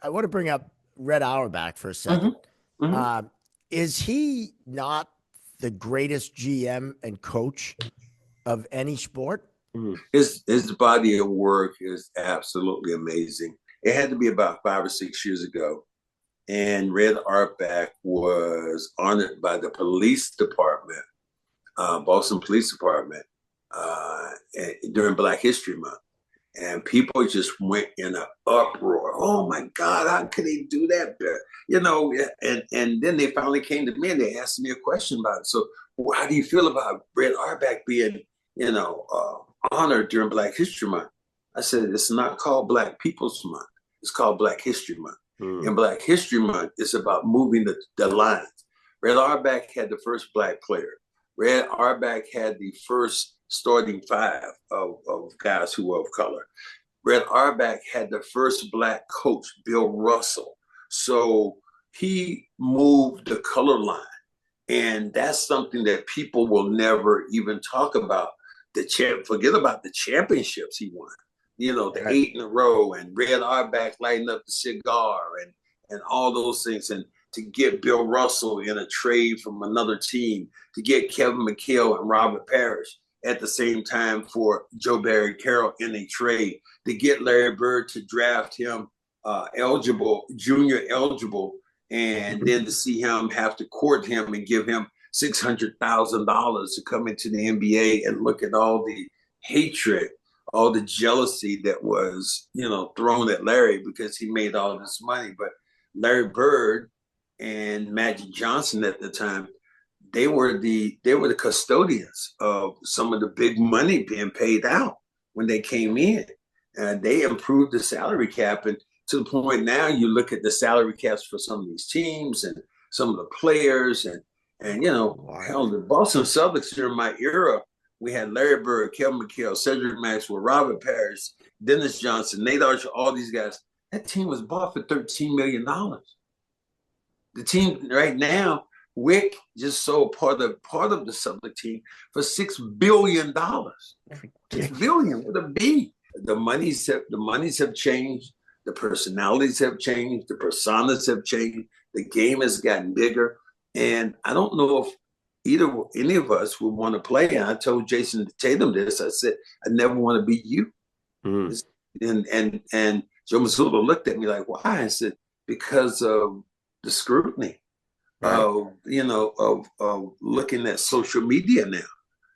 I want to bring up Red Auerbach for a Hmm. second. Hmm. Um, is he not the greatest GM and coach of any sport? His body of work is absolutely amazing. It had to be about 5 or 6 years ago, and Red Auerbach was honored by the police department, Boston Police Department, uh, during Black History Month. And people just went in an uproar. Oh my God, how could he do that? You know, and then they finally came to me and they asked me a question about it. So, how do you feel about Red Auerbach being, honored during Black History Month? I said, it's not called Black People's Month. It's called Black History Month. Hmm. And Black History Month is about moving the lines. Red Auerbach had the first Black player. Red Auerbach had the first starting five of guys who were of color. Red Auerbach had the first Black coach, Bill Russell. So he moved the color line. And that's something that people will never even talk about. Forget about the championships he won. You know, the Right. 8 in a row, and Red Auerbach lighting up the cigar, and all those things. And to get Bill Russell in a trade from another team, to get Kevin McHale and Robert Parrish at the same time for Joe Barry Carroll in a trade, to get Larry Bird to draft him junior eligible, and then to see him have to court him and give him $600,000 to come into the NBA, and look at all the hatred, all the jealousy that was, thrown at Larry because he made all this money. But Larry Bird and Magic Johnson at the time, they were the custodians of some of the big money being paid out when they came in. And they improved the salary cap, and to the point now you look at the salary caps for some of these teams and some of the players, and Wow. hell, the Boston Celtics during my era, we had Larry Bird, Kevin McHale, Cedric Maxwell, Robert Parrish, Dennis Johnson, Nate Archer, all these guys. That team was bought for $13 million. The team right now, Wick just sold part of the Celtic team for $6 billion. Six Ridiculous. billion with a B. The monies have changed. The personalities have changed. The personas have changed. The game has gotten bigger, and I don't know if any of us would want to play. And I told Jason Tatum this. I said, I never want to be you. Hmm. And Joe Mazzulla looked at me like, why? I said, because of the scrutiny Right. of looking at social media now.